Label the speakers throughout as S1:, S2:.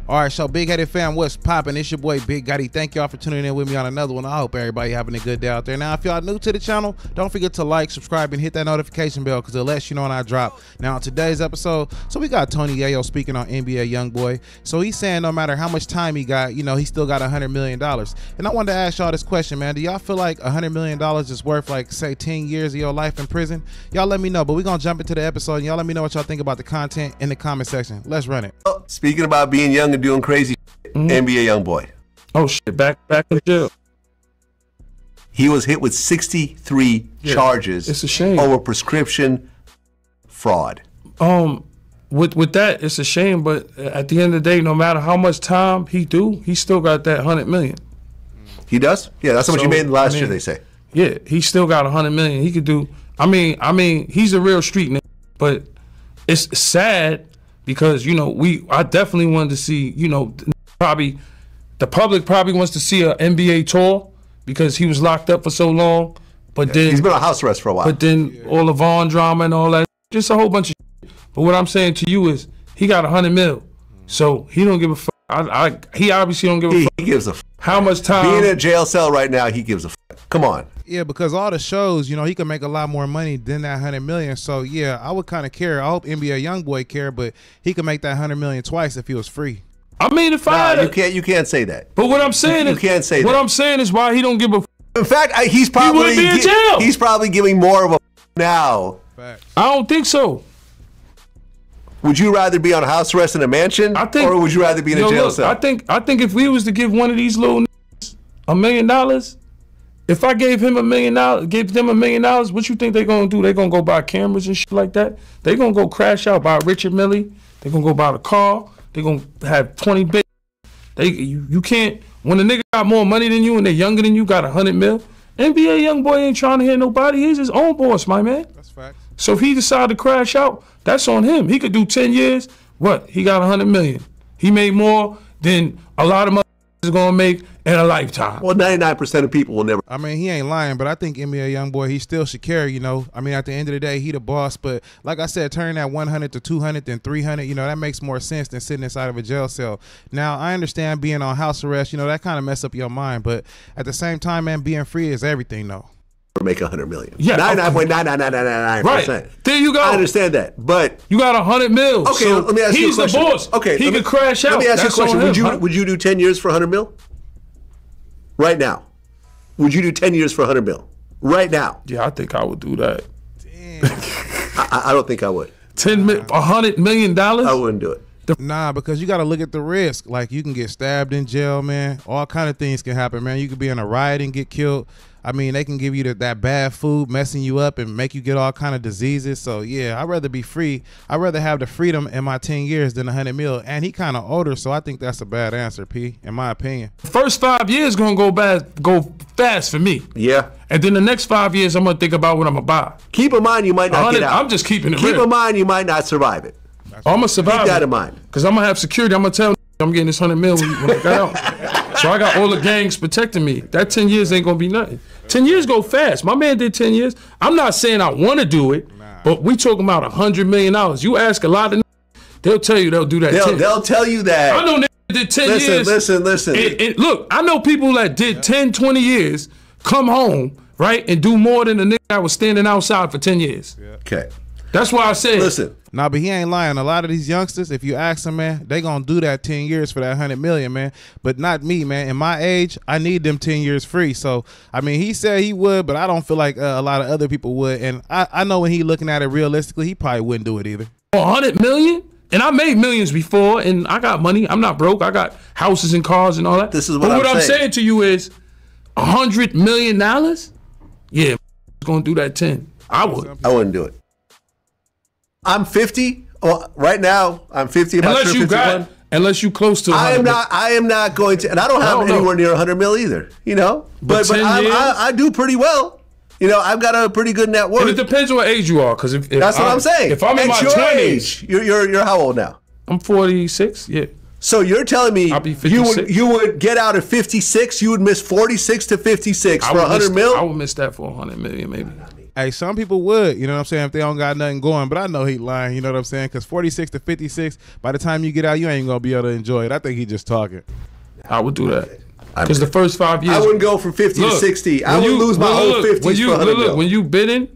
S1: All right, so Big Headed fam, what's poppin'? It's your boy Big Gotti. Thank y'all for tuning in with me on another one. I hope everybody having a good day out there. Now, if y'all new to the channel, don't forget to like, subscribe, and hit that notification bell because it lets you know when I drop. Now, today's episode, so we got Tony Yayo speaking on NBA Youngboy. So he's saying no matter how much time he got, you know, he still got $100 million. And I wanted to ask y'all this question, man. Do y'all feel like $100 million is worth, like, say, 10 years of your life in prison? Y'all let me know, but we're going to jump into the episode, and y'all let me know what y'all think about the content in the comment section. Let's run it.
S2: Speaking about being young and doing crazy, NBA Youngboy.
S3: Oh shit! Back in jail.
S2: He was hit with 63 charges.
S3: It's a shame
S2: over prescription fraud.
S3: With that, it's a shame. But at the end of the day, no matter how much time he still got that $100 million.
S2: He does? Yeah, that's how much he made last year. They say.
S3: Yeah, he still got $100 million. He could do. I mean, he's a real street nigga. But it's sad because I definitely wanted to see the public probably wants to see an NBA tour because he was locked up for so long. But then
S2: he's been on house arrest for a while.
S3: But then all the Vaughn drama and all that, just a whole bunch of shit. But what I'm saying to you is he got $100 million, so he don't give a fuck. He obviously don't give a fuck.
S2: He gives a fuck.
S3: How much time?
S2: Being in a jail cell right now, he gives a fuck. Come on.
S1: Yeah, because all the shows, he can make a lot more money than that $100 million. So yeah, I would kind of care. I hope NBA Youngboy care, but he could make that $100 million twice if he was free.
S3: I mean, if
S2: you can't say that.
S3: But what I'm saying
S2: you can't say that.
S3: What I'm saying is why he don't give a.
S2: In fact, he's probably
S3: be in jail.
S2: He's probably giving more of a now.
S1: Fact.
S3: I don't think so.
S2: Would you rather be on house arrest in a mansion, or would you rather be in a jail cell?
S3: I think if we was to give one of these little niggas $1 million, if I gave him $1 million, gave them $1 million, what you think they gonna do? They gonna go buy cameras and shit like that? They gonna go crash out, buy Richard Mille. They gonna go buy the car. They gonna have 20 big. You can't. When a nigga got more money than you and they're younger than you, got $100 million. NBA Youngboy ain't trying to hit nobody. He's his own boss, my man.
S1: That's facts. So
S3: if he decided to crash out, that's on him. He could do 10 years. What? He got $100 million. He made more than a lot of motherfuckers gonna make in a lifetime.
S2: Well, 99% of people will never.
S1: I mean, he ain't lying, but I think NBA Youngboy, he still should care, I mean, at the end of the day, he the boss. But like I said, turning that 100 to 200 then 300, that makes more sense than sitting inside of a jail cell. Now, I understand being on house arrest, that kind of mess up your mind. But at the same time, man, being free is everything, though.
S2: Make $100 million.
S3: Yeah,
S2: 99.99999%.
S3: Right. There you go.
S2: I understand that, but
S3: you got $100 million.
S2: Okay,
S3: so
S2: let me ask you a question.
S3: He's the boss. Okay, he could crash out.
S2: Let me ask you a question.
S3: Him,
S2: would you do 10 years for $100 million? Right now, would you do 10 years for $100 million? Right now?
S3: Yeah, I think I would do that.
S1: Damn.
S2: I don't think I would.
S3: $100 million?
S2: I wouldn't do it.
S1: Nah, because you got to look at the risk. Like, you can get stabbed in jail, man. All kind of things can happen, man. You could be in a riot and get killed. I mean, they can give you that bad food, messing you up and make you get all kind of diseases. So, yeah, I'd rather be free. I'd rather have the freedom in my 10 years than $100 million. And he kind of older, so I think that's a bad answer, P, in my opinion.
S3: First 5 years going to go fast for me.
S2: Yeah.
S3: And then the next 5 years, I'm going to think about what I'm going to buy.
S2: Keep in mind you might not get out.
S3: I'm just keeping it
S2: Keep
S3: real.
S2: in mind you might not survive it.
S3: I'm going to survive.
S2: Keep that in mind.
S3: Because I'm going to have security. I'm going to tell I'm getting this $100 million when I got out. So I got all the gangs protecting me. That 10 years ain't going to be nothing. 10 years go fast. My man did 10 years. I'm not saying I want to do it, but we talking about $100 million. You ask a lot of they'll tell you they'll do that.
S2: They'll tell you that.
S3: I know niggas did 10 years.
S2: Listen.
S3: And look, I know people that did 10, 20 years, come home, right, and do more than the nigga that was standing outside for 10 years.
S2: Yeah. Okay.
S3: That's why I said.
S2: Listen.
S1: Nah, but he ain't lying. A lot of these youngsters, if you ask them, man, they gonna do that 10 years for that $100 million, man. But not me, man. In my age, I need them 10 years free. So, I mean, he said he would, but I don't feel like a lot of other people would. And I know when he looking at it realistically, he probably wouldn't do it either.
S3: $100 million? And I made millions before, and I got money. I'm not broke. I got houses and cars and all that.
S2: This is what
S3: I'm saying to you is $100 million? Yeah, gonna do that 10. I would.
S2: I wouldn't do it. I'm 50. Well, right now, I'm 50.
S3: Unless you close to 100.
S2: I am not going to, and I don't have anywhere near 100 mil either. But I do pretty well. I've got a pretty good net worth.
S3: And it depends on what age you are, because
S2: that's what I'm saying.
S3: If I'm in my 20s,
S2: you're how old now?
S3: I'm 46. Yeah.
S2: So you're telling me
S3: I'll be 56.
S2: you would get out at 56, you would miss 46 to 56 for 100 mil?
S3: I would miss that for 100 million, maybe.
S1: Hey, some people would, you know what I'm saying, if they don't got nothing going, but I know he lying, you know what I'm saying, because 46 to 56, by the time you get out, you ain't going to be able to enjoy it. I think he just talking.
S3: I would do that. Because the first 5 years.
S2: I wouldn't go from 50 to 60. I would lose my whole 50s for 100 mil.
S3: When you bidding,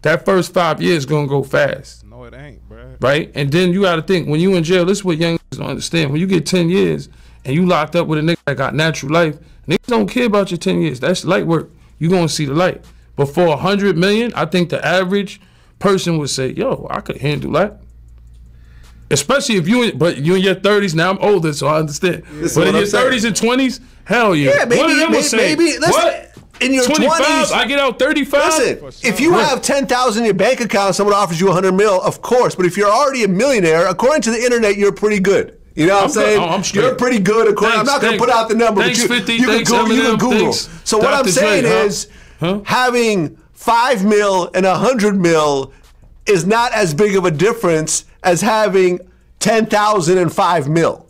S3: that first 5 years going to go fast.
S1: No, it ain't, bro.
S3: Right? And then you got to think, when you in jail, this is what young niggas don't understand. When you get 10 years and you locked up with a nigga that got natural life, niggas don't care about your 10 years. That's light work. You going to see the light. But for 100 million, I think the average person would say, yo, I could handle that. Especially if you in your 30s. Now I'm older, so I understand. But in your 30s and 20s, hell yeah.
S2: Yeah, maybe listen, in your
S3: 25,
S2: 20s,
S3: I get out 35.
S2: Listen, if you have 10,000 in your bank account, someone offers you 100 mil, of course. But if you're already a millionaire, according to the internet, you're pretty good. You know what I'm saying?
S3: I'm straight.
S2: You're pretty good. I'm not going to put out the number,
S3: thanks,
S2: but
S3: 50,
S2: you can Google. So what I'm saying is, having 5 mil and 100 mil is not as big of a difference as having 10,000 and 5 mil.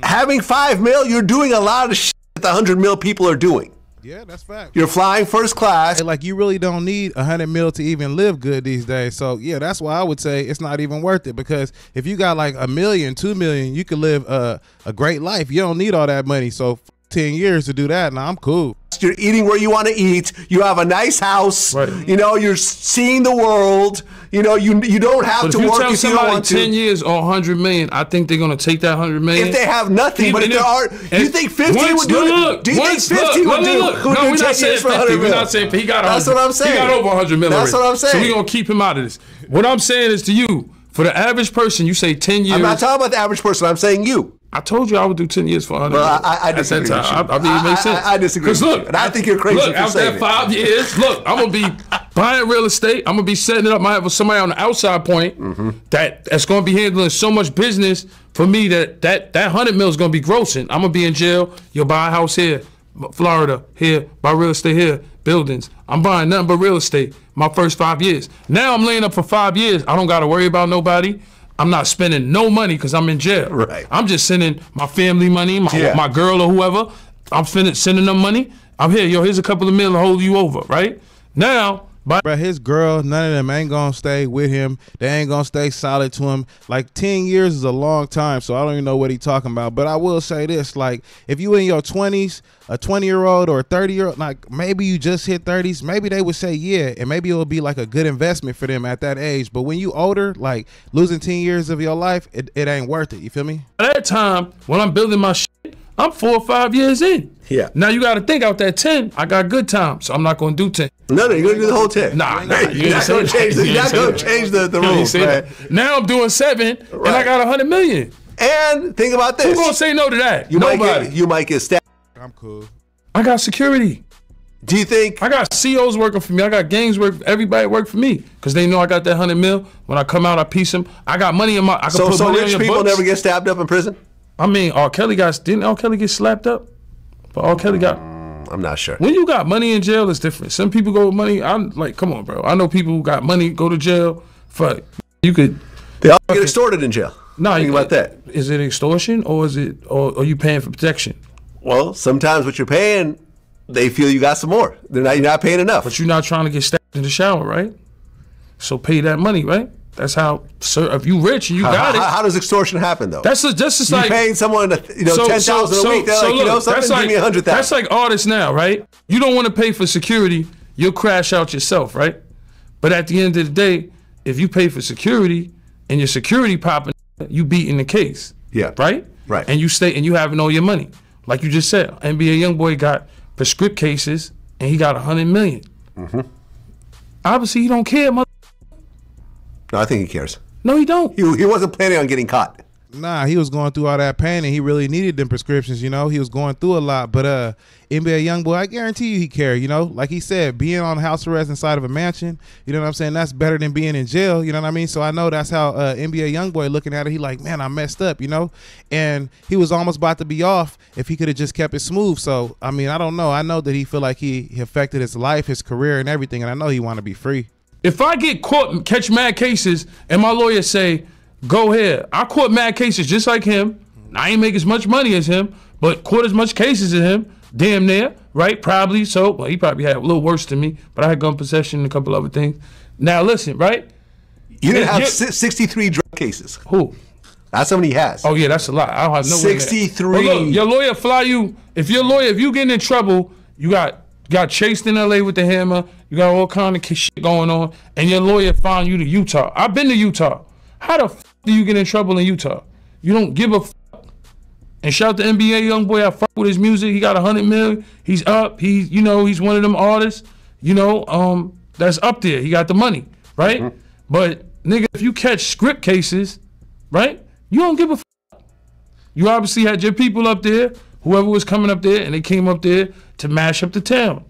S2: Having 5 mil, you're doing a lot of shit that the 100 mil people are doing.
S1: Yeah, that's fact.
S2: You're flying first class.
S1: Hey, like, you really don't need 100 mil to even live good these days. So yeah, that's why I would say it's not even worth it, because if you got like $1 million, $2 million, you could live a great life. You don't need all that money. So 10 years to do that, now I'm cool.
S2: You're eating where you want to eat. You have a nice house.
S3: Right.
S2: You know, you're seeing the world. You know, you don't have to work if you don't want to.
S3: 10 years or 100 million, I think they're going to take that 100 million.
S2: If they have nothing, but if there are, do you think 50 would do it? Do you think 50 would do it?
S3: No, we're not saying 50. We're not saying 50. He got 100.
S2: That's what I'm saying.
S3: He got over 100 million.
S2: That's what I'm saying.
S3: So we're going to keep him out of this. What I'm saying is to you, for the average person, you say 10 years.
S2: I'm not talking about the average person. I'm saying you.
S3: I told you I would do 10 years for 100.
S2: Well, I disagree with you.
S3: I mean, it makes sense.
S2: I disagree with you. And I think you're crazy for
S3: after
S2: saying
S3: that 5 years, look, I'm going to be buying real estate. I'm going to be setting it up. I have somebody on the outside point that's going to be handling so much business for me that 100 mil is going to be grossing. I'm going to be in jail. You'll buy a house here, Florida, here, buy real estate here, buildings. I'm buying nothing but real estate my first 5 years. Now I'm laying up for 5 years. I don't got to worry about nobody. I'm not spending no money because I'm in jail.
S2: Right.
S3: I'm just sending my family money, my girl or whoever. I'm sending them money. I'm here. Yo, here's a couple of mil to hold you over, right? Now,
S1: But his girl, none of them ain't gonna stay with him. They ain't gonna stay solid to him. Like 10 years is a long time, so I don't even know what he talking about. But I will say this, like, if you in your 20s, a 20-year-old or a 30-year-old, like maybe you just hit 30s, maybe they would say yeah, and maybe it would be like a good investment for them at that age. But when you older, like losing 10 years of your life, it ain't worth it. You feel me?
S3: At that time, when I'm building my shit, I'm 4 or 5 years in.
S2: Yeah.
S3: Now you got to think out that 10. I got good time, so I'm not going to do 10.
S2: No, you're going to do the whole 10.
S3: Nah,
S2: you're not going to change the rules, right?
S3: Now I'm doing 7, and I got 100 million.
S2: And think about this.
S3: Who's going to say no to that? Nobody.
S2: You might get stabbed.
S1: I'm cool.
S3: I got security.
S2: Do you think?
S3: I got COs working for me. I got gangs working. Everybody work for me because they know I got that 100 mil. When I come out, I piece them. I got money in my. I can put money
S2: rich
S3: on your
S2: people
S3: books.
S2: never get stabbed up in prison?
S3: I mean, didn't R. Kelly get slapped up? But R. Kelly got.
S2: I'm not sure.
S3: When you got money in jail, it's different. Some people go with money. I'm like, come on, bro. I know people who got money go to jail. Fuck, you could.
S2: They all get extorted in jail.
S3: No,
S2: think about that.
S3: Is it extortion or are you paying for protection?
S2: Well, sometimes what you're paying, they feel you got some more. You're not paying enough.
S3: But you're not trying to get stabbed in the shower, right? So pay that money, right? That's how. Sir, if you rich and you got it.
S2: How does extortion happen though?
S3: That's just
S2: you
S3: like
S2: paying someone, $10,000 a week. They're like, something, give me 100,000.
S3: That's like artists now, right? You don't want to pay for security, you'll crash out yourself, right? But at the end of the day, if you pay for security and your security popping, you beating the case.
S2: Yeah.
S3: Right.
S2: Right.
S3: And you stay and you having all your money, like you just said. NBA Youngboy got prescript cases and he got 100 million. Obviously, he don't care, mother.
S2: No, I think he cares.
S3: No, he don't.
S2: He wasn't planning on getting caught.
S1: Nah, he was going through all that pain and he really needed them prescriptions, you know. He was going through a lot. But NBA Youngboy, I guarantee you he cared, you know. Like he said, being on house arrest inside of a mansion, you know what I'm saying? That's better than being in jail, you know what I mean? So I know that's how NBA Youngboy looking at it. He like, man, I messed up, you know. And he was almost about to be off if he could have just kept it smooth. So, I mean, I don't know. I know that he feel like he affected his life, his career and everything. And I know he want to be free.
S3: If I get caught and catch mad cases and my lawyer say, go ahead, I caught mad cases just like him. I ain't make as much money as him, but caught as much cases as him, damn near. right? Probably so. Well, he probably had a little worse than me, but I had gun possession and a couple other things. Now listen, right?
S2: You didn't have 63 drug cases.
S3: Who?
S2: That's how many he has.
S3: Oh yeah, that's a lot. I don't have no
S2: 63.
S3: Look, your lawyer fly you. If you getting in trouble, you got chased in LA with the hammer. You got all kind of shit going on, and your lawyer found you to Utah. I've been to Utah. How the f do you get in trouble in Utah? You don't give a f. And shout to NBA Youngboy. I fuck with his music. He got 100 million. He's up. He's one of them artists. That's up there. He got the money, right? Mm-hmm. But nigga, if you catch script cases, right? You don't give a f. You obviously had your people up there, whoever was coming up there, and they came up there to mash up the town.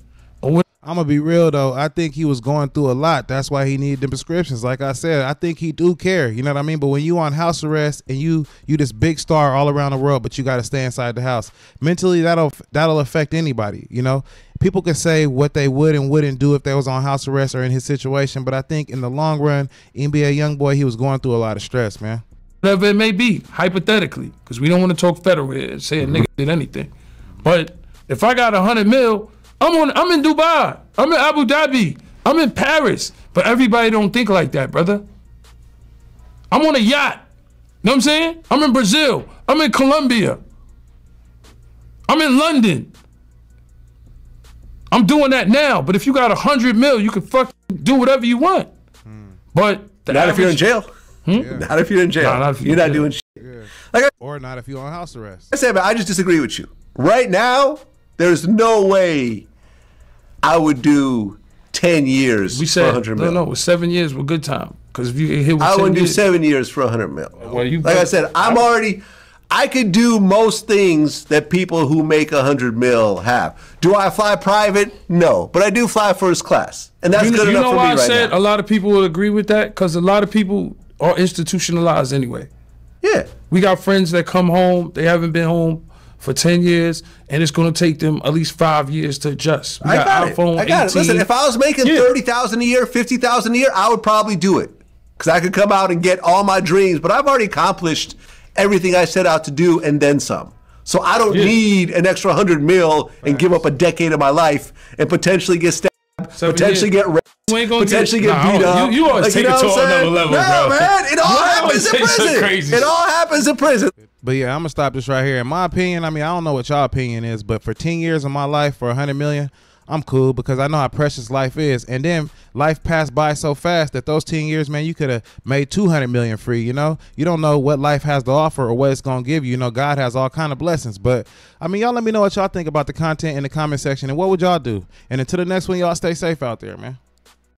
S1: I'm gonna be real though. I think he was going through a lot. That's why he needed the prescriptions. Like I said, I think he do care. You know what I mean? But when you on house arrest and you this big star all around the world, but you got to stay inside the house, mentally that'll affect anybody. You know, people can say what they would and wouldn't do if they was on house arrest or in his situation. But I think in the long run, NBA Youngboy, he was going through a lot of stress, man.
S3: Whatever it may be, hypothetically, because we don't want to talk federal here and say a nigga did anything. But if I got 100 mil, I'm in Dubai, I'm in Abu Dhabi, I'm in Paris. But everybody don't think like that, brother. I'm on a yacht. Know what I'm saying? I'm in Brazil. I'm in Colombia. I'm in London. I'm doing that now. But if you got 100 mil, you can fucking do whatever you want. But
S2: not if you're in jail. Yeah. Not if you're in jail. You're not doing shit.
S1: Yeah. Or not if you're on house arrest.
S2: I said, but I just disagree with you. Right now, there's no way I would do 10 years for 100 mil.
S3: No, 7 years with good time. Because if you get hit with
S2: I
S3: 10
S2: wouldn't do
S3: years,
S2: 7 years for 100 mil.
S3: Well,
S2: like I said, I could do most things that people who make 100 mil have. Do I fly private? No, but I do fly first class, and that's good enough for me right now. You know why I said
S3: a lot of people will agree with that? Because a lot of people are institutionalized anyway.
S2: Yeah.
S3: We got friends that come home, they haven't been home for 10 years, and it's going to take them at least 5 years to adjust.
S2: I got it. Listen, if I was making 30,000 a year, 50,000 a year, I would probably do it because I could come out and get all my dreams. But I've already accomplished everything I set out to do and then some. So I don't need an extra 100 mil and give up a decade of my life and potentially get stabbed, potentially get raped, potentially get beat up.
S3: You always take it to another level, bro.
S2: No, man, it all happens in prison. It all happens in prison.
S1: But yeah, I'm gonna stop this right here. In my opinion, I mean, I don't know what y'all opinion is, but for 10 years of my life, for 100 million, I'm cool because I know how precious life is. And then life passed by so fast that those 10 years, man, you could have made 200 million free. You know, you don't know what life has to offer or what it's gonna give you. You know, God has all kind of blessings. But I mean, y'all let me know what y'all think about the content in the comment section and what would y'all do. And until the next one, y'all stay safe out there, man.